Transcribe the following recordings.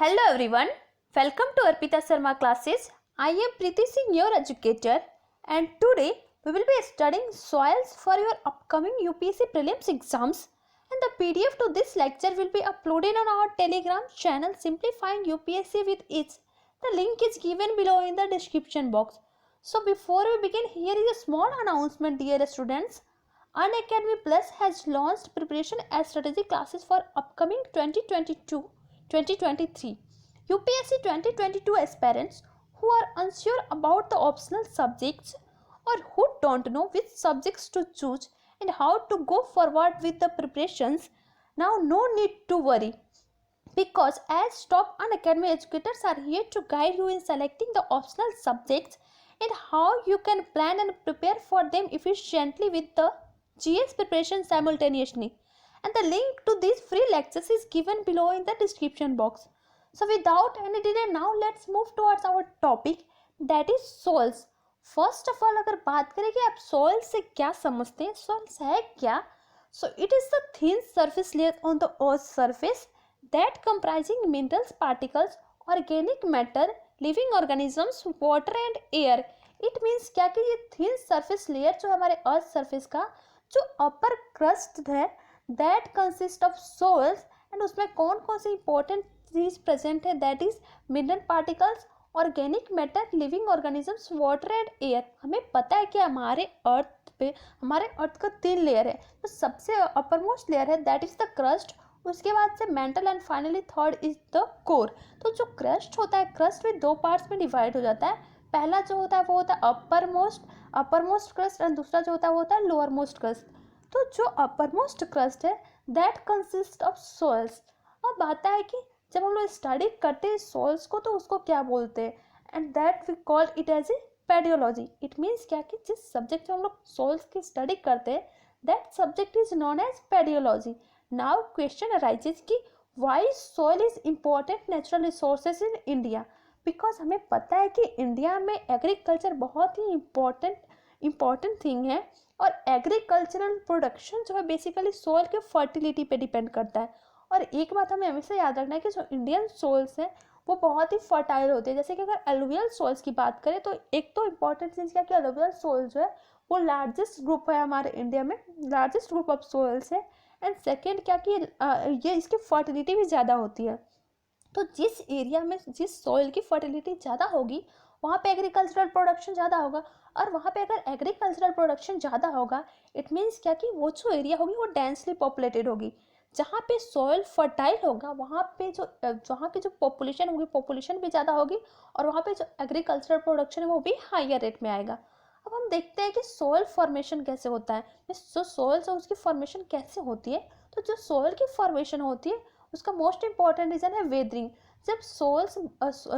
Hello everyone, welcome to Arpita Sharma classes. I am Preeti Singh, your educator, and today we will be studying soils for your upcoming UPSC prelims exams. And the PDF to this lecture will be uploaded on our Telegram channel Simplifying UPSC with Ease. The link is given below in the description box. So before we begin, here is a small announcement, dear students. Unacademy Plus has launched preparation and strategy classes for upcoming 2022-2023 UPSC 2022 aspirants who are unsure about the optional subjects or who don't know which subjects to choose and how to go forward with the preparations. Now no need to worry, because as top Unacademy educators are here to guide you in selecting the optional subjects and how you can plan and prepare for them efficiently with the GS preparation simultaneously. And the link to these free lectures is given below in the description box. So without any delay, now let's move towards our topic, that is soils. First of all अगर बात करें कि आप soil से क्या समझते हैं, soils है क्या? So it is the thin surface layer on the earth surface that comprising minerals, particles, organic matter, living organisms, water and air. It means क्या कि ये thin surface layer जो हमारे अर्थ सरफेस का जो अपर क्रस्ट है that consist of soils, and उसमें कौन कौन सी इंपॉर्टेंट चीज प्रेजेंट है, that is mineral particles, organic matter, living organisms, water and air. हमें पता है कि हमारे अर्थ का 3 लेयर है. तो सबसे अपर मोस्ट लेयर है दैट इज द क्रस्ट, उसके बाद से mental and finally third is the core. तो जो क्रस्ट होता है, क्रस्ट में 2 पार्ट्स में डिवाइड हो जाता है. पहला जो होता है वो होता है अपर मोस्ट क्रस्ट एंड दूसरा जो होता है वो होता है लोअर मोस्ट क्रस्ट. तो जो अपर मोस्ट क्रस्ट है दैट कंसिस्ट ऑफ सोइल्स. अब आता है कि जब हम लोग स्टडी करते हैं सोइल्स को तो उसको क्या बोलते हैं, and that we call it as a pedology. It means क्या कि जिस सब्जेक्ट में हम लोग सोइल्स की स्टडी करते हैं that subject is known as pedology. Now question arises कि why soil is important natural resources in India. Because हमें पता है कि इंडिया में एग्रीकल्चर बहुत ही इम्पोर्टेंट थिंग है, और एग्रीकल्चरल प्रोडक्शन जो है बेसिकली सोइल के फर्टिलिटी पे डिपेंड करता है. और एक बात हमें हमेशा याद रखना है कि जो इंडियन सोइल्स हैं वो बहुत ही फर्टाइल होते हैं. जैसे कि अगर एलुवियल सोइल्स की बात करें तो एक तो इम्पॉर्टेंट चीज़ क्या कि एलुवियल सोइल जो है वो लार्जेस्ट ग्रुप है हमारे इंडिया में, लार्जेस्ट ग्रुप ऑफ सोइल्स है. एंड सेकेंड क्या कि ये इसकी फर्टिलिटी भी ज़्यादा होती है. तो जिस एरिया में जिस सॉइल की फर्टिलिटी ज़्यादा होगी वहाँ पे एग्रीकल्चरल प्रोडक्शन ज़्यादा होगा, और वहाँ पे अगर एग्रीकल्चरल प्रोडक्शन ज़्यादा होगा इट मीन्स क्या कि वो जो एरिया होगी वो डेंसली पॉपुलेटेड होगी. जहाँ पे सॉइल फर्टाइल होगा वहाँ पे वहाँ की जो पॉपुलेशन होगी पॉपुलेशन भी ज़्यादा होगी, और वहाँ पे जो एग्रीकल्चरल प्रोडक्शन है वो भी हायर रेट में आएगा. अब हम देखते हैं कि सॉइल फॉर्मेशन कैसे होता है. जो सॉइल है उसकी फॉर्मेशन कैसे होती है. तो जो सॉइल की फॉर्मेशन होती है उसका मोस्ट इंपॉर्टेंट रीज़न है वेदरिंग. जब सॉइल्स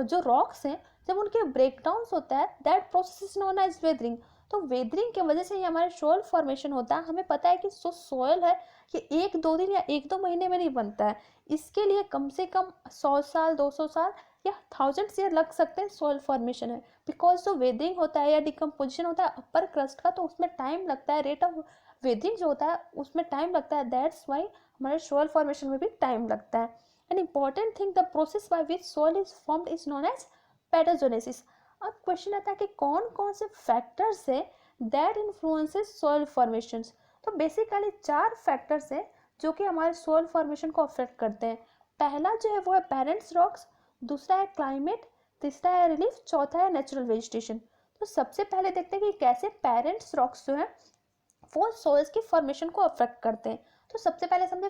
जो रॉक्स हैं जब उनके ब्रेकडाउन्स होता है that process is known as weathering. तो वेदरिंग की वजह से ही हमारे सॉइल फॉर्मेशन होता है. हमें पता है कि जो सॉइल है ये 1-2 दिन या 1-2 महीने में नहीं बनता है. इसके लिए कम से कम 100 साल 200 साल या 1000 ईयर लग सकते हैं सॉइल फॉर्मेशन है. बिकॉज जो वेदरिंग होता है या डिकम्पोजिशन होता है अपर क्रस्ट का तो उसमें टाइम लगता है, रेट ऑफ वेदरिंग जो होता है उसमें टाइम लगता है. दैट्स वाई हमारे सॉइल फॉर्मेशन में भी टाइम लगता है. An important thing the process by which soil is formed is known as pedogenesis. अब क्वेश्चन आता है कि कौन कौन से फैक्टर्स है दैट इन्फ्लुएंसेस सॉइल फॉर्मेशंस. तो बेसिकली 4 फैक्टर्स हैं जो कि हमारे सॉइल फॉर्मेशन को अफेक्ट करते हैं. पहला जो है वो है पेरेंट्स रॉक्स, दूसरा है क्लाइमेट, तीसरा है रिलीफ, चौथा है नेचुरल वेजिटेशन. तो सबसे पहले देखते हैं कि कैसे पेरेंट्स रॉक्स जो है वो सॉइल्स की फॉर्मेशन को अफेक्ट करते हैं. तो सबसे पहले समझे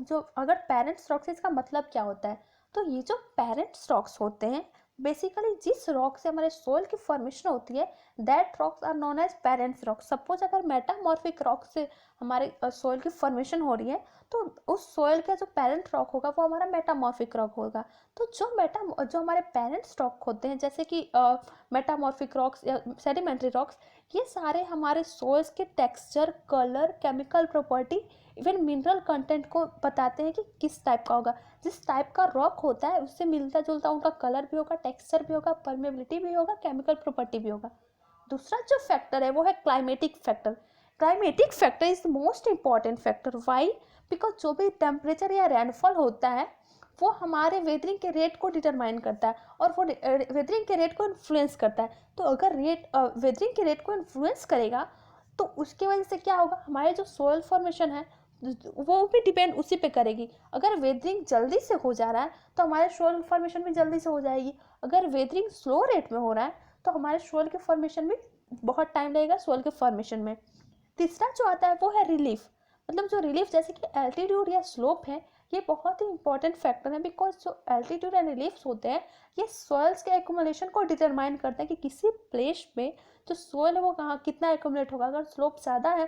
जो अगर पेरेंट्स रॉक्स इसका मतलब क्या होता है. तो ये जो पेरेंट्स रॉक्स होते हैं बेसिकली जिस रॉक से हमारे सोइल की फॉर्मेशन होती है that rocks are known as parents rock. Suppose अगर मेटामॉर्फिक रॉक से हमारे सोइल की फॉर्मेशन हो रही है तो उस सोइल का जो पेरेंट रॉक होगा वो हमारा मेटामॉर्फिक रॉक होगा. तो जो हमारे पेरेंट्स रॉक होते हैं जैसे कि मेटामॉर्फिक रॉक्स या सेडिमेंट्री रॉक्स, ये सारे हमारे सोइल्स के texture, colour, chemical property, even mineral content को बताते हैं कि किस टाइप का होगा. जिस टाइप का रॉक होता है उससे मिलता जुलता उनका कलर भी होगा, टेक्सचर भी होगा, परमेबिलिटी भी होगा, केमिकल प्रॉपर्टी भी होगा. दूसरा जो फैक्टर है वो है climatic factor. Climatic factor is the most important factor. Why? Because जो भी टेम्परेचर या रेनफॉल होता है वो हमारे वेदरिंग के रेट को डिटरमाइन करता है और वो वेदरिंग के रेट को इन्फ्लुएंस करता है। तो अगर वेदरिंग के रेट को इन्फ्लुएंस करेगा तो उसकी वजह से क्या होगा, हमारे जो सोयल फॉर्मेशन है वो भी डिपेंड उसी पे करेगी। अगर वेदरिंग जल्दी से हो जा रहा है तो हमारे सोयल फॉर्मेशन भी जल्दी से हो जाएगी। अगर वेदरिंग स्लो रेट में हो रहा है तो हमारे सोयल के फॉर्मेशन भी बहुत टाइम लगेगा सोयल के फॉर्मेशन में। तीसरा जो आता है वो है रिलीफ। मतलब जो रिलीफ जैसे कि एल्टीट्यूड या स्लोप है, ये बहुत ही इंपॉर्टेंट फैक्टर है, बिकॉज जो एल्टीट्यूड एंड रिलीफ्स होते हैं ये सॉइल्स के एक्यूमुलेशन को डिटरमाइन करते हैं कि किसी प्लेस में जो सोइल है वो कहाँ कितना एक्यूमुलेट होगा। अगर स्लोप ज़्यादा है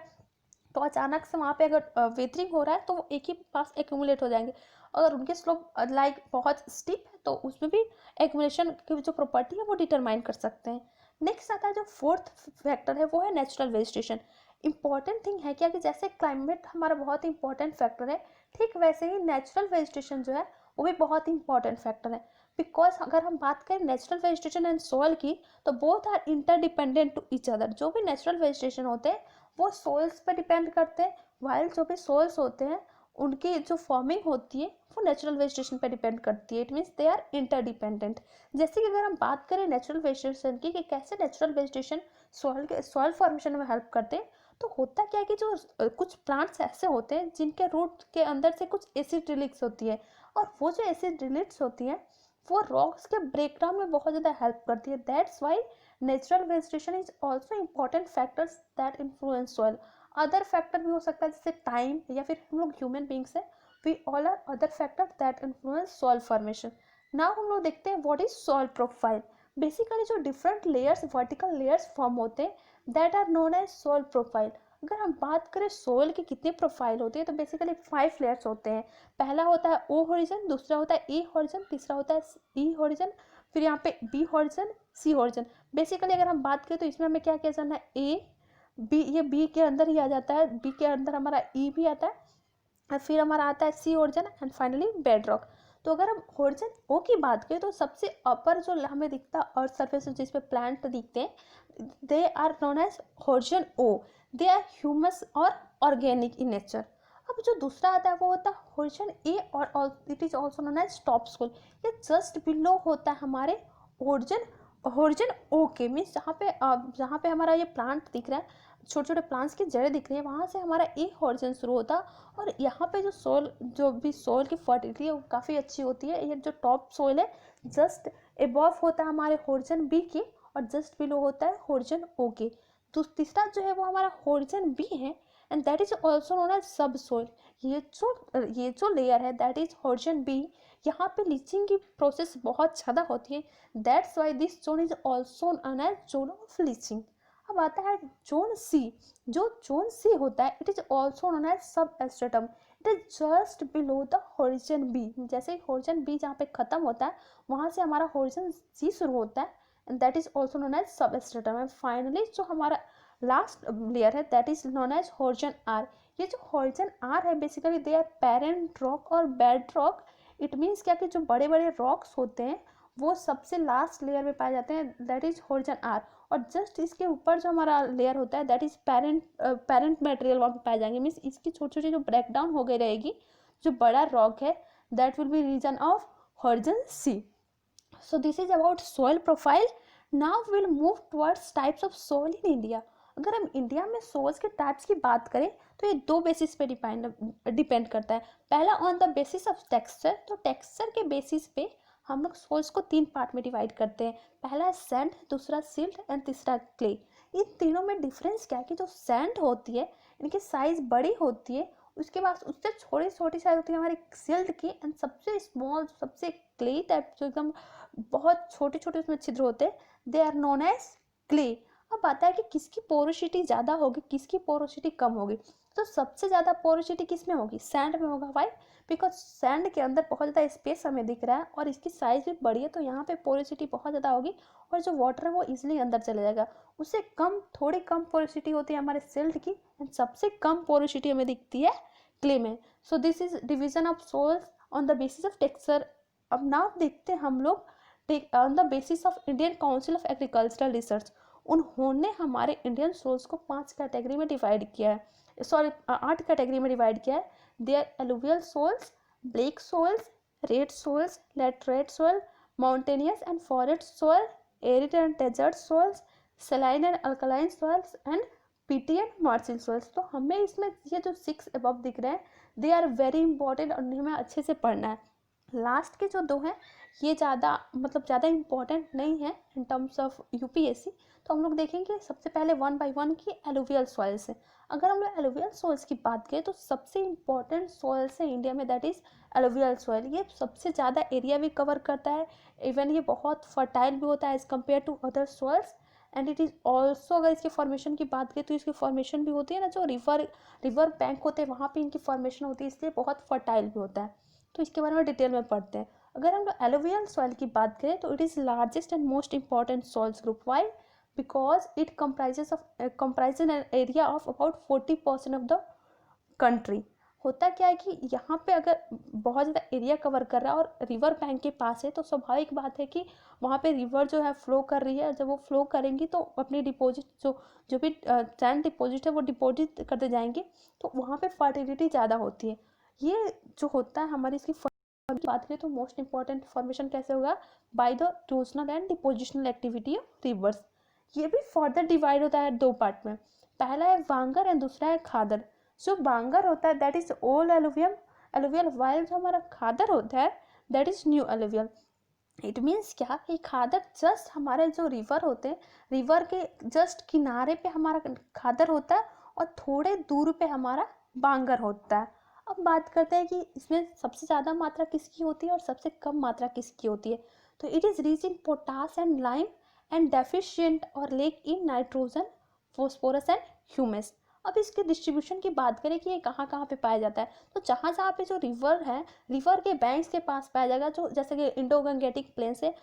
तो अचानक से वहाँ पे अगर वेदरिंग हो रहा है तो वो एक ही पास एक्यूमुलेट हो जाएंगे। अगर उनके स्लोप लाइक बहुत स्टीप है तो उसमें भी एक्यूमुलेशन की जो प्रॉपर्टी है वो डिटरमाइन कर सकते हैं। नेक्स्ट आता है जो फोर्थ फैक्टर है वो है नेचुरल वेजिटेशन। इंपॉर्टेंट थिंग है क्या कि जैसे क्लाइमेट हमारा बहुत इंपॉर्टेंट फैक्टर है, ठीक वैसे ही नेचुरल वेजिटेशन जो है वो भी बहुत इंपॉर्टेंट फैक्टर है। बिकॉज अगर हम बात करें नेचुरल वेजिटेशन एंड सॉइल की तो both are interdependent to each other. जो भी नेचुरल वेजिटेशन होते हैं वो सोइल्स पर डिपेंड करते हैं, वाइल जो भी सोइल्स होते हैं उनकी जो फॉर्मिंग होती है वो नेचुरल वेजिटेशन पर डिपेंड करती है। It means they are interdependent. जैसे कि अगर हम बात करें नेचुरल वेजिटेशन की कि कैसे नेचुरल वेजिटेशन सॉइल फॉर्मेशन में हेल्प करते हैं, तो होता क्या है कि जो कुछ प्लांट्स ऐसे होते हैं जिनके रूट के अंदर से कुछ एसिड रिलीज होती है, और वो जो एसिड रिलीज होती है वो रॉक्स के ब्रेकडाउन में बहुत ज़्यादा हेल्प करती है। That's Y natural vegetation is also important factors that influence soil. Other factor भी हो सकता है जैसे टाइम, या फिर हम लोग ह्यूमन बींग्स हैं, we all are other factor that influence soil formation. Now हम लोग देखते हैं what is soil profile. Basically जो different layers vertical layers form होते हैं that are known as soil profile. अगर हम बात करें सोइल की कितनी प्रोफाइल होती है तो बेसिकली 5 लेयर्स होते हैं। पहला होता है ओ हॉरिजन, दूसरा होता है ए हॉरिजन, तीसरा होता है ई हॉरिजन, फिर यहाँ पे बी हॉरिजन, सी हॉरिजन। बेसिकली अगर हम बात करें तो इसमें हमें क्या किया जाना है, ए बी, ये बी के अंदर ही आ जाता है, बी के अंदर हमारा ई भी आता है, और फिर हमारा आता है C horizon and finally bedrock. तो अगर हम हॉरिजन ओ की बात करें तो सबसे अपर जो हमें दिखता है अर्थ सरफेस जिस पे प्लांट दिखते हैं they are known as horizon O. They are humus और ऑर्गेनिक इन नेचर। अब जो दूसरा आता है वो होता है हॉरिजन ए और it is also known as top soil. ये जस्ट बिलो होता है हमारे हॉरिजन हॉरिजन ओ के। मीन्स जहाँ पे हमारा ये प्लांट दिख रहा है, छोटे छोटे प्लांट्स की जड़ें दिख रही है, वहाँ से हमारा ए हॉरिजन शुरू होता है। और यहाँ पे जो भी सोइल की फर्टिलिटी है वो काफ़ी अच्छी होती है। ये जो टॉप सोइल है जस्ट एबव होता है हमारे हॉरिजन बी के और जस्ट बिलो होता है हॉरिजन ओ के। तो तीसरा जो है वो हमारा हॉरिजन बी है and that is also known as subsoil. ये जो लेयर है दैट इज हॉरिजन बी, यहाँ पे लीचिंग की प्रोसेस बहुत ज़्यादा होती है। That's why this zone is also known as zone of leaching. अब आता है जोन सी। जो जोन सी होता है it is also known as substratum. It is just below the horizon B. जैसे हॉरिजन बी जहाँ पे खत्म होता है वहाँ से हमारा हॉरिजन सी शुरू होता है and that is also known as substratum. And finally जो हमारा लास्ट लेयर है that is known as horizon R. ये जो हॉरिजन आर है basically they are parent rock और बेड रॉक। इट मीन्स क्या कि जो बड़े बड़े रॉक्स होते हैं वो सबसे लास्ट लेयर में पाए जाते हैं, दैट इज हॉरिजन आर। और जस्ट इसके ऊपर जो हमारा लेयर होता है दैट इज पेरेंट मटेरियल वहाँ पे पाए जाएंगे। मीन्स इसकी छोटी छोटी जो ब्रेकडाउन हो गई रहेगी, जो बड़ा रॉक है that will be region of horizon C. So this is about soil profile. Now will move towards types of soil in India. अगर हम इंडिया में सॉइल्स के टाइप्स की बात करें तो ये 2 बेसिस पे डिपेंड करता है। पहला on the basis of texture. तो टेक्सचर के बेसिस पे हम लोग सॉइल्स को 3 पार्ट में डिवाइड करते हैं। पहला है सैंड, दूसरा सिल्ट एंड तीसरा क्ले। इन तीनों में डिफरेंस क्या है कि जो सैंड होती है इनकी साइज बड़ी होती है, उसके बाद उससे छोटी छोटी साइज होती है हमारी सिल्ट की, एंड सबसे स्मॉल सबसे क्ले टाइप जो एकदम बहुत छोटे छोटे उसमें छिद्र होते हैं they are known as clay. अब आता है कि किसकी पोरोसिटी ज़्यादा होगी किसकी पोरोसिटी कम होगी। तो सबसे ज़्यादा पोरोसिटी किस में होगी, सैंड में होगा। वाई? बिकॉज सैंड के अंदर बहुत ज़्यादा स्पेस हमें दिख रहा है और इसकी साइज भी बड़ी है, तो यहाँ पे पोरोसिटी बहुत ज़्यादा होगी और जो वाटर है वो इजिली अंदर चले जाएगा। उससे थोड़ी कम पोरोसिटी होती है हमारे सिल्ट की, एंड सबसे कम पोरोसिटी हमें दिखती है क्ले में। So this is division of soils on the basis of texture. अब नाउ देखते हैं हम लोग on the basis of Indian Council of Agricultural Research. उन्होंने हमारे इंडियन सोल्स को 5 कैटेगरी में डिवाइड किया है, 8 कैटेगरी में डिवाइड किया है। They are alluvial soils, black soils, red soils, laterite soil, mountainous and forest soil, arid and desert soils, saline and alkaline soils and peaty and marshy soils. तो हमें इसमें ये जो 6 above दिख रहे हैं, दे आर वेरी इंपॉर्टेंट और हमें अच्छे से पढ़ना है. लास्ट के जो 2 हैं ये ज़्यादा ज़्यादा इंपॉर्टेंट नहीं है इन टर्म्स ऑफ यूपीएससी. तो हम लोग देखेंगे सबसे पहले 1 बाय 1 की एलुवियल सॉइल्स है. अगर हम लोग एलुवियल सॉइल्स की बात करें तो सबसे इंपॉर्टेंट सॉइल्स है इंडिया में, दैट इज़ एलुवियल सॉइल. ये सबसे ज़्यादा एरिया भी कवर करता है, इवन ये बहुत फर्टाइल भी होता है as compare to other soils. And it is also, अगर इसके फॉर्मेशन की बात करें तो इसकी फॉर्मेशन भी होती है ना, जो रिवर बैंक होते हैं वहाँ पे इनकी फॉर्मेशन होती है, इसलिए बहुत फर्टाइल भी होता है. तो इसके बारे में डिटेल में पढ़ते हैं. अगर हम लोग एलुवियल सॉइल की बात करें तो it is largest and most important soils group. Why? Because it comprises an area of about 40% of the country. होता क्या है कि यहाँ पे अगर बहुत ज़्यादा एरिया कवर कर रहा है और रिवर बैंक के पास है, तो स्वाभाविक बात है कि वहाँ पे रिवर जो है फ्लो कर रही है. जब वो फ्लो करेंगी तो अपनी डिपॉजिट जो भी सैंड डिपॉजिट है वो डिपॉजिट करते जाएंगे, तो वहाँ पे फर्टिलिटी ज़्यादा होती है. ये जो होता है हमारी इसकी बात करें तो मोस्ट इंपॉर्टेंट फॉर्मेशन कैसे होगा? By the erosional and depositional activity of reverse. ये भी फर्दर डिवाइड होता है 2 पार्ट में. पहला है वांगर एंड दूसरा है खादर. जो बांगर होता है that is old alluvial, while जो हमारा खादर होता है that is new alluvial. It means क्या कि खादर जस्ट हमारे जो रिवर होते हैं, रिवर के जस्ट किनारे पे हमारा खादर होता है और थोड़े दूर पे हमारा बांगर होता है. अब बात करते हैं कि इसमें सबसे ज़्यादा मात्रा किसकी होती है और सबसे कम मात्रा किसकी होती है. तो it is rich in potash and lime and deficient और lack in nitrogen, phosphorus and humus. अब इसके डिस्ट्रीब्यूशन की बात करें कि ये कहाँ कहाँ पे पाया जाता है, तो जहाँ जहाँ पे जो रिवर है, रिवर के बैंक्स के पास पाया जाएगा, जो जैसे कि इंडो गंगेटिक प्लेन्स है,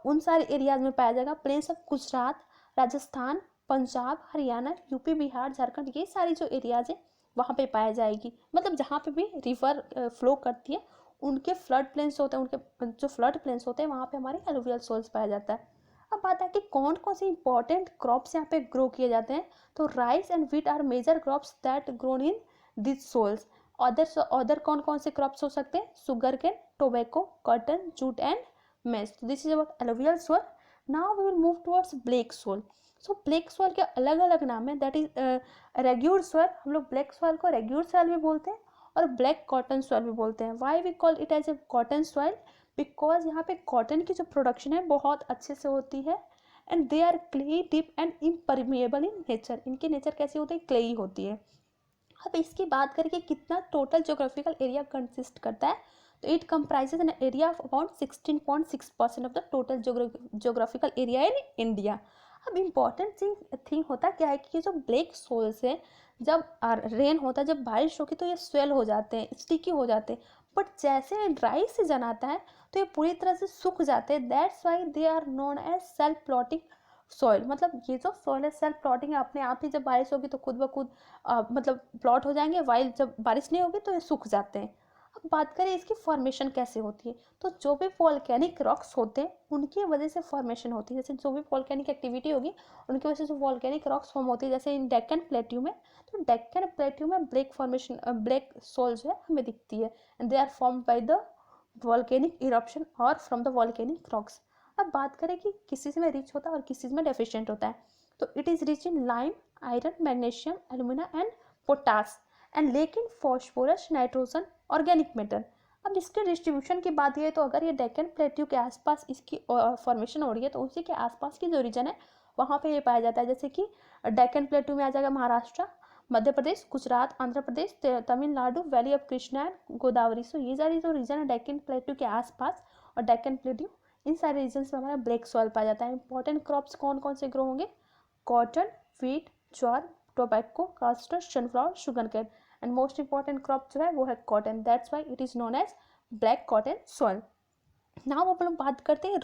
उन सारे एरियाज में पाया जाएगा. Plains of Gujarat, Rajasthan, Punjab, Haryana, UP, Bihar, Jharkhand, ये सारी जो एरियाज है वहाँ पे पाया जाएगी. जहाँ पे भी रिवर फ्लो करती है उनके फ्लड प्लेन्स होते हैं, उनके जो फ्लड प्लेन्स होते हैं वहाँ पे हमारे एलुवियल सोल्स पाया जाता है. अब बात है कि कौन कौन से इंपॉर्टेंट क्रॉप्स यहाँ पे ग्रो किए जाते हैं. तो rice and wheat are major crops that grown in this soils. Other कौन कौन से क्रॉप्स हो सकते हैं? Sugarcane, tobacco, cotton, jute and maize. This is about alluvial soil. Now we will move towards black soil. So black soil के अलग अलग नाम है, दैट इज रेग्यूर सोल. हम लोग ब्लैक सोल को रेग्यूर सोल भी बोलते हैं और ब्लैक कॉटन सोल भी बोलते हैं. Why we call it as a cotton soil? Because यहाँ पे कॉटन की जो प्रोडक्शन है बहुत अच्छे से होती है and they are clay deep and impermeable in nature. इनकी नेचर कैसी होती है? क्लेई होती है. अब इसकी बात करें कि कितना टोटल जोग्राफिकल एरिया कंसिस्ट करता है, तो it comprises an area of about 16.6% of the total geographical area in India. अब इम्पॉर्टेंट थिंग होता क्या है कि ये जो ब्लैक सोल्स है, जब रेन होता है, जब बारिश होगी तो ये स्वेल हो जाते हैं, स्टिकी हो जाते हैं. बट जैसे ड्राई सीजन आता है तो ये पूरी तरह से सूख जाते हैं. That's why they are known as self plotting soil. ये जो सॉइल है सेल्फ प्लॉटिंग है, अपने आप ही जब बारिश होगी तो खुद ब खुद प्लॉट हो जाएंगे, वाइल जब बारिश नहीं होगी तो ये सूख जाते हैं. अब बात करें इसकी फॉर्मेशन कैसे होती है, तो जो भी वॉल्केनिक रॉक्स होते हैं उनकी वजह से फॉर्मेशन होती है. जैसे जो भी वॉल्केनिक एक्टिविटी होगी उनकी वजह से जो वॉल्केनिक रॉक्स फॉर्म होती है, जैसे इन डेक्कन प्लेट्यू में, तो डेक्कन प्लेट्यू में ब्लैक सोल जो है हमें दिखती है and they are formed by the volcanic eruption और फ्रॉम द वॉल्केनिक रॉक्स. अब बात करें कि किस चीज़ में रिच होता है और किस चीज़ में डेफिशिएंट होता है, तो it is rich in lime, iron, magnesium, alumina and potash and लेकिन फॉस्फोरस, नाइट्रोजन, ऑर्गेनिक मैटर. अब इसके डिस्ट्रीब्यूशन की बात ये, तो अगर ये डेक्कन प्लेट्यू के आसपास इसकी फॉर्मेशन हो रही है तो उसी के आसपास की जो रीजन है वहाँ पे ये पाया जाता है. जैसे कि डेक्कन प्लेट्यू में आ जाएगा Maharashtra, Madhya Pradesh, Gujarat, Andhra Pradesh, Tamil Nadu, valley of Krishna and Godavari. So ये सारी जो रीजन है डेक्कन प्लेट्यू के आसपास और डेक्कन प्लेट्यू, इन सारे रीजन्स में हमारा ब्लैक सॉइल पाया जाता है. इंपॉर्टेंट क्रॉप्स कौन कौन से ग्रो होंगे? Cotton, wheat, jowar, tobacco, castor, sunflower, sugar cane. And most important crop जो है वो है cotton. That's why it is known as black cotton soil. Now अब लोग बात करते हैं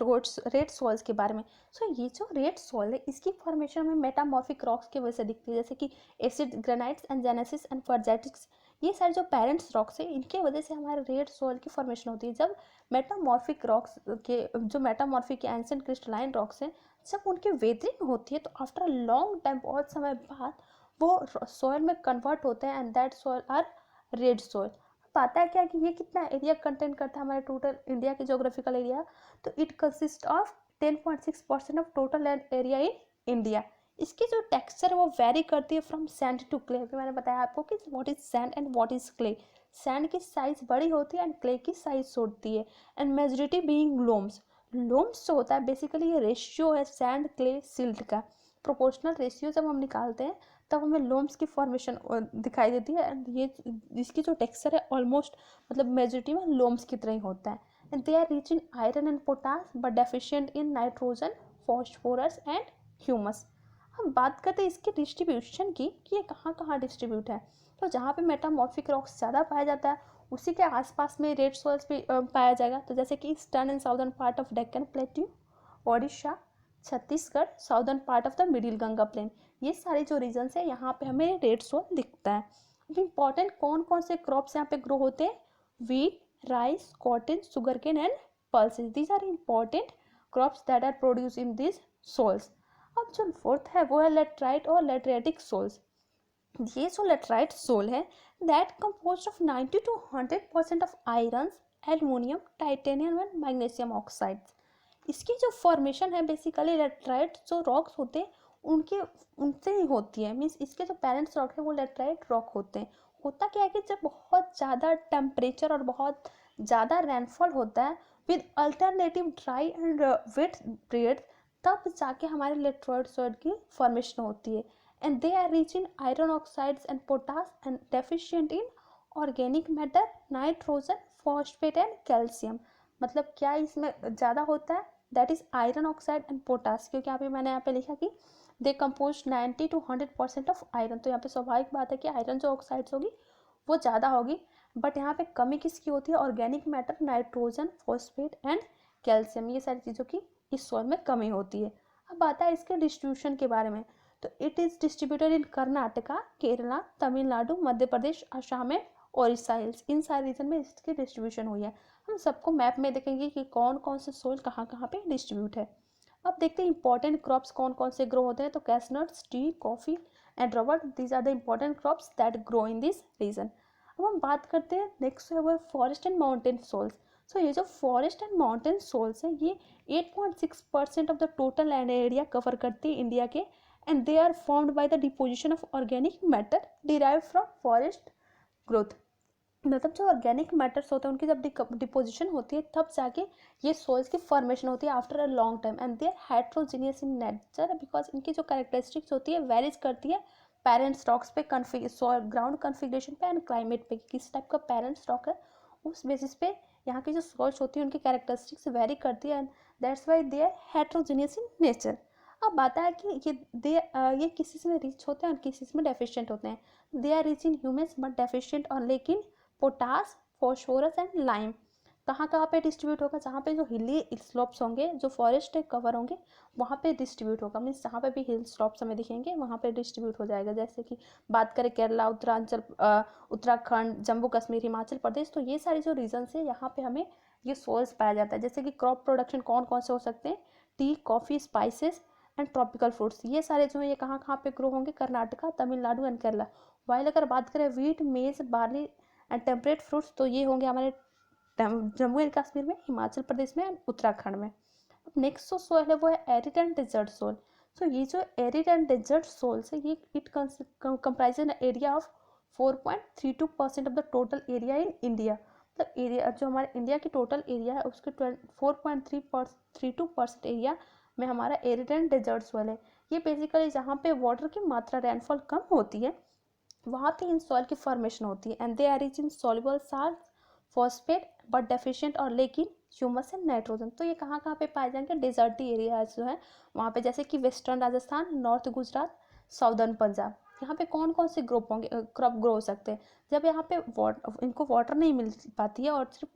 रेड सॉइल्स के बारे में. सो ये जो रेड सॉइल है इसकी फॉर्मेशन में मेटामॉर्फिक रॉक्स की वजह से दिखती है, जैसे कि acid granites and gneisses and quartzites. ये सारे जो पेरेंट्स रॉक्स है इनके वजह से हमारे रेड सॉइल की फॉर्मेशन होती है. जब मेटामॉर्फिक रॉक्स के जो मेटामॉर्फिक एंशिएंट क्रिस्टलाइन रॉक्स हैं, जब उनकी वेदरिंग होती है तो आफ्टर लॉन्ग टाइम, बहुत समय बाद, वो सॉइल में कन्वर्ट होते हैं and that soil are red soil. पाता है क्या कि ये कितना एरिया कंटेंट करता है हमारे टोटल इंडिया के जोग्राफिकल एरिया, तो it consist of 10.6% of total land area in India. इसकी जो टेक्सचर है वो वेरी करती है फ्रॉम सैंड टू क्ले। अभी मैंने बताया आपको कि what is sand and what is clay. Sand की साइज बड़ी होती है एंड क्ले की साइज छोटी है, एंड मेजोरिटी बीइंग लोम्स। लोम्स जो होता है बेसिकली ये रेशियो है सैंड क्ले सिल्ट का, प्रोपोर्शनल रेशियो जब हम निकालते हैं तब हमें लोम्स की फॉर्मेशन दिखाई देती है, एंड ये इसकी जो टेक्सचर है ऑलमोस्ट मतलब मेजोरिटी में लोम्स की तरह ही होता है। And they are rich in iron and potash but deficient in nitrogen, phosphorus and humus. हम बात करते हैं इसके डिस्ट्रीब्यूशन की कि ये कहाँ कहाँ डिस्ट्रीब्यूट है। तो जहाँ पे मेटामॉर्फिक रॉक्स ज़्यादा पाया जाता है उसी के आसपास में रेड सॉइल्स भी पाया जाएगा। तो जैसे कि eastern and southern part of Deccan plateau, Odisha, Chhattisgarh, southern part of the middle Ganga plain, ये सारे जो रीजन्स है यहाँ पे हमें रेड सॉइल दिखता है। अब इम्पॉर्टेंट कौन कौन से क्रॉप्स यहाँ पे ग्रो होते हैं, wheat, rice, cotton, sugar cane and pulses, these are important crops that are produce in this soils. अब जो फोर्थ है वो है लेटराइट और लेटरेटिक सोल्स। ये जो लेटराइट सोल है that compose of 90 to 100% of iron, aluminium, titanium and magnesium oxides. इसकी जो फॉर्मेशन है बेसिकली लेटराइट जो रॉक्स होते हैं उनके उनसे ही होती है, मीन्स इसके जो पेरेंट्स रॉक है वो लेटराइट रॉक होते हैं। होता क्या है कि जब बहुत ज़्यादा टेम्परेचर और बहुत ज़्यादा रेनफॉल होता है with alternative dry and wet period, तब जाके हमारे लेटराइट सॉइल की फॉर्मेशन होती है। And they are rich in iron oxides and potash and deficient in organic matter, nitrogen, phosphate and calcium. मतलब क्या इसमें ज़्यादा होता है, that is iron oxide and potash, क्योंकि मैंने यहाँ पे लिखा कि they compose 90 to 100% of iron. तो यहाँ पे स्वाभाविक बात है कि आयरन जो ऑक्साइड्स होगी वो ज़्यादा होगी, बट यहाँ पे कमी किसकी होती है, organic matter, nitrogen, phosphate and calcium, ये सारी चीज़ों की इस सॉइल में कमी होती है। अब आता है इसके डिस्ट्रीब्यूशन के बारे में। तो it is distributed in Karnataka, Kerala, Tamil Nadu, Madhya Pradesh, Assam and Odisha hills, इन सारे रीजन में इसकी डिस्ट्रीब्यूशन हुई है। हम सबको मैप में देखेंगे कि कौन कौन से सोइल कहाँ कहाँ पे डिस्ट्रीब्यूट है। अब देखते हैं इंपॉर्टेंट क्रॉप्स कौन कौन से ग्रो होते हैं। तो cashew nuts, tea, coffee and rubber, these are the important crops that grow in this region. अब हम बात करते हैं नेक्स्ट है वो है forest and mountain soils. So ये जो फॉरेस्ट एंड माउंटेन सोल्स है ये 8.6% of the total land area cover करती है इंडिया के, and they are formed by the deposition of organic matter derive from forest growth. मतलब जो ऑर्गेनिक मैटर्स होते हैं उनकी जब डिपोजिशन होती है तब जाके ये सोल्स की फॉर्मेशन होती है after a long time, and they are heterogeneous in nature because इनकी जो कैरेक्टरिस्टिक्स होती है वेरीज करती है पेरेंट स्टॉक्स पे, ग्राउंड कन्फिग्रेशन पे एंड क्लाइमेट पे, किस टाइप का पेरेंट स्टॉक है उस बेसिस पे यहाँ की जो सोल्स होती है उनकी कैरेक्टरिस्टिक्स वेरी करती है, and that's why they are heterogeneous in nature. अब आता है कि ये किसी में रिच होते हैं और किसी में डेफिशिएंट होते हैं। They are rich in humus but deficient और लेकिन पोटास, फॉस्फोरस एंड लाइम। कहाँ कहाँ पे डिस्ट्रीब्यूट होगा, जहाँ पे जो हिली स्लोप्स होंगे, जो फॉरेस्ट कवर होंगे वहाँ पे डिस्ट्रीब्यूट होगा, मीन्स जहाँ पे भी हिल स्लोप्स हमें दिखेंगे वहाँ पे डिस्ट्रीब्यूट हो जाएगा। जैसे कि बात करें केरला, उत्तरांचल, उत्तराखंड, जम्मू कश्मीर, हिमाचल प्रदेश, तो ये सारी जो रीजन्स है यहाँ पे हमें ये सोल्स पाया जाता है। जैसे कि क्रॉप प्रोडक्शन कौन कौन से हो सकते हैं, T, coffee, spices and tropical fruits, ये सारे जो है ये कहाँ कहाँ पे ग्रो होंगे, कर्नाटका, तमिलनाडु एंड केरला। वाइल अगर बात करें वीट, मेज, बार्ली एंड टेम्परेट फ्रूट्स, तो ये होंगे हमारे जम्मू एंड कश्मीर में, हिमाचल प्रदेश में एंड उत्तराखंड में। अब नेक्स्ट जो सोइल है वो है एरिड एंड डेजर्ट सोइल। सो ये जो एरिड एंड डेजर्ट सोइल्स है ये it comprise N area of 4.32% of the total area in India. मतलब एरिया जो हमारे इंडिया की टोटल एरिया है उसके 4.32% एरिया में हमारा एरिड एंड डेजर्ट सोइल है। ये बेसिकली जहाँ पे वाटर की मात्रा रेनफॉल कम होती है वहाँ पे इन सॉइल की फॉर्मेशन होती है, and they are rich in soluble salt, phosphate but deficient और लेकिन ह्यूमस एंड नाइट्रोजन। तो ये कहाँ कहाँ पे पाए जाएंगे, डेजर्टी एरियाज जो है वहाँ पे, जैसे कि western Rajasthan, north Gujarat, southern Punjab. यहाँ पे कौन कौन से क्रॉप ग्रो हो सकते हैं, जब यहाँ पे इनको वाटर नहीं मिल पाती है और सिर्फ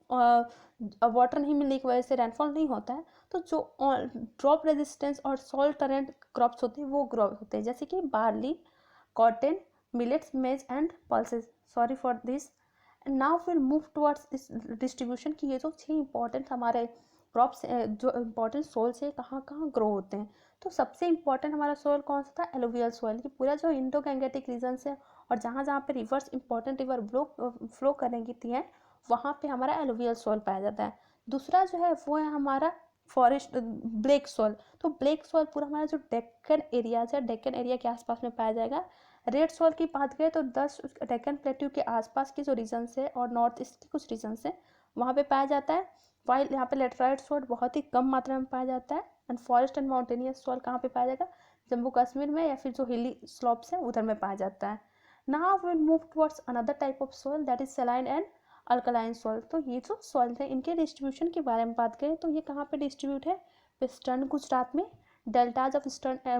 वाटर नहीं मिलने की वजह से रेनफॉल नहीं होता है, तो जो ड्रॉप रेजिस्टेंस और सॉल्ट टॉलरेंट क्रॉप्स होते हैं वो ग्रो होते हैं, जैसे कि barley, cotton, millets, maize and pulses. Sorry for this. And now we'll move towards this distribution कि ये जो 6 इंपॉर्टेंट हमारे क्रॉप्स जो इंपॉर्टेंट सोल्स है कहाँ कहाँ ग्रो होते हैं। तो सबसे इंपॉर्टेंट हमारा सोइल कौन सा था, एलुवियल सोइल। ये पूरा जो इंडो गैंगेटिक रीजन है और जहाँ जहाँ पे रिवर्स इंपॉर्टेंट रिवर फ्लो करेंगी थी हैं वहाँ पे हमारा एलुवियल सॉइल पाया जाता है। दूसरा जो है वो है हमारा फॉरेस्ट ब्लैक सॉइल। तो ब्लैक सॉइल पूरा हमारा जो डेक्कन एरियाज है, डेक्कन एरिया के आसपास में पाया जाएगा। रेड सॉइल की बात करें तो 10 डेक्कन प्लेट्यू के आसपास के जो रीजन्स है और नॉर्थ ईस्ट के कुछ रीजन्स हैं वहाँ पे पाया जाता है। वाइल यहाँ पे लेटराइट सॉइल बहुत ही कम मात्रा में पाया जाता है। And forest and mountainous soil कहाँ पे पाया जाएगा, जम्मू कश्मीर में या फिर जो हिली स्लॉप्स हैं उधर में पाया जाता है। Now we will move towards another type of soil that is saline and alkaline soil. तो ये जो सॉइल है इनके डिस्ट्रीब्यूशन के बारे में बात करें तो ये कहाँ पे डिस्ट्रीब्यूट है, वेस्टर्न गुजरात में, deltas of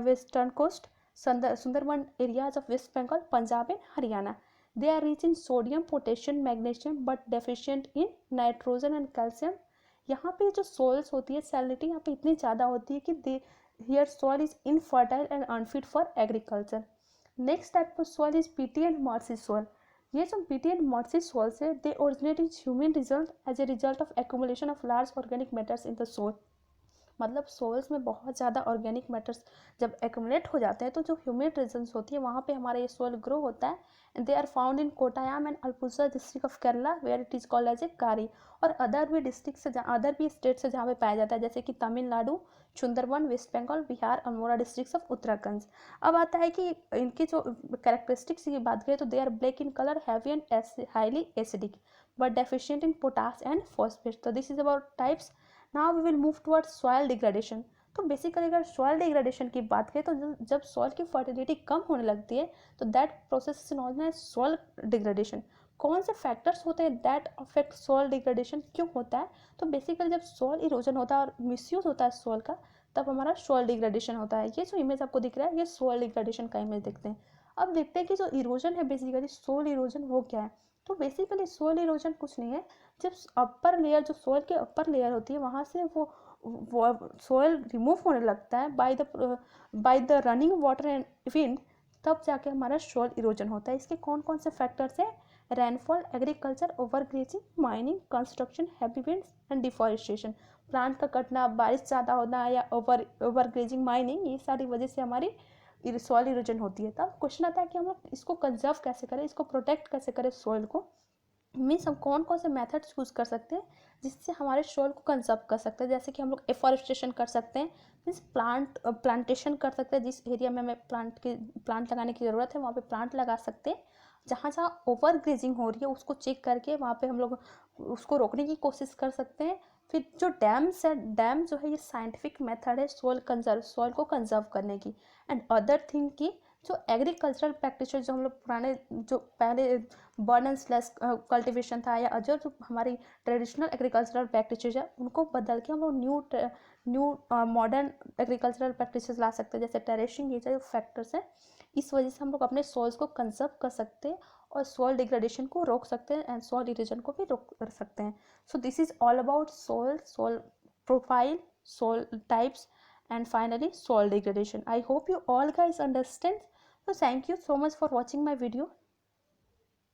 western coast, Sundarban areas of West Bengal, Punjab and Haryana. They are rich in sodium, potassium, magnesium but deficient in nitrogen and calcium. यहाँ पे जो सॉइल्स होती है सैलिनिटी यहाँ पे इतनी ज़्यादा होती है कि they here soil is infertile and unfit for agriculture. Next type of soil is peaty and marshy soil. ये जो पीटी एंड मार्सी सॉइल्स है they originate is human result as a result of accumulation of large organic matters in the soil. मतलब soils में बहुत ज़्यादा organic matters जब accumulate हो जाते हैं तो जो ह्यूमिड रीजन्स होती है वहाँ पे हमारा ये सोइल ग्रो होता है। And they are found in Kottayam and Alappuzha district of Kerala where it is called as a kari. और अदर भी डिस्ट्रिक्ट से अदर भी स्टेट से जहाँ पे पाया जाता है जैसे कि Tamil Nadu, Sundarban, west Bengal, Bihar, Almora district of Uttarakhand. अब आता है कि इनकी जो कैरेक्टरिस्टिक्स की बात करें तो दे आर black in colour, heavy and highly acidic but deficient in potash and phosphate. तो this is about types. Now we will move toward soil degradation. तो बेसिकली अगर सॉइल डिग्रेडेशन की बात करें तो जब सॉइल की फर्टिलिटी कम होने लगती है तो that process is known as soil degradation. कौन से फैक्टर्स होते हैं दैट अफेक्ट सॉइल डिग्रेडेशन, क्यों होता है, तो बेसिकली जब सॉइल इरोजन होता है और मिसयूज होता है सॉइल का तब हमारा सॉइल डिग्रेडेशन होता है। ये जो इमेज आपको दिख रहा है ये सॉइल डिग्रेडेशन का इमेज देखते हैं। अब देखते हैं कि जो इरोजन है बेसिकली सॉइल इरोजन वो क्या है। तो बेसिकली सॉइल इरोजन कुछ नहीं है, जब अपर लेयर जो सॉइल के अपर लेयर होती है वहाँ से वो सॉइल रिमूव होने लगता है by the running water and wind, तब जाके हमारा सॉइल इरोजन होता है। इसके कौन कौन से फैक्टर्स हैं, rainfall, agriculture, overgrazing, mining, construction, heavy winds and deforestation. Plant का कटना, बारिश ज़्यादा होना या ओवरग्रेजिंग, माइनिंग, ये सारी वजह से हमारी सॉइल इरोजन होती है। तब क्वेश्चन आता है कि हम लोग इसको कंजर्व कैसे करें, इसको प्रोटेक्ट कैसे करें सॉइल को। मीन्स हम कौन कौन से मेथड चूज़ कर सकते हैं जिससे हमारे सॉइल को कंजर्व कर सकते हैं। जैसे कि हम लोग एफॉरेस्टेशन कर सकते हैं, मीन्स प्लांटेशन कर सकते हैं। जिस एरिया में हमें प्लांट लगाने की ज़रूरत है वहाँ पे प्लांट लगा सकते हैं। जहाँ जहाँ ओवर ग्रेजिंग हो रही है उसको चेक करके वहाँ पे हम लोग उसको रोकने की कोशिश कर सकते हैं। फिर जो डैम्स है, डैम जो है ये साइंटिफिक मेथड है सॉइल को कंजर्व करने की। एंड अदर थिंग की जो एग्रीकल्चरल प्रैक्टिसेस जो हम लोग पुराने जो पहले बर्न एंड स्लैश कल्टिवेशन था या जो हमारी ट्रेडिशनल एग्रीकल्चरल प्रैक्टिसेस है उनको बदल के हम लोग न्यू मॉडर्न एग्रीकल्चरल प्रैक्टिसेस ला सकते हैं जैसे टेरेसिंग। ये जो फैक्टर्स हैं इस वजह से हम लोग अपने सॉइल्स को कंजर्व कर सकते हैं और सॉइल डिग्रेडेशन को रोक सकते हैं एंड सॉइल इरोजन को भी रोक कर सकते हैं। सो this is all about soil profile, soil types and finally soil degradation. I hope you all guys understand. So thank you so much for watching my video.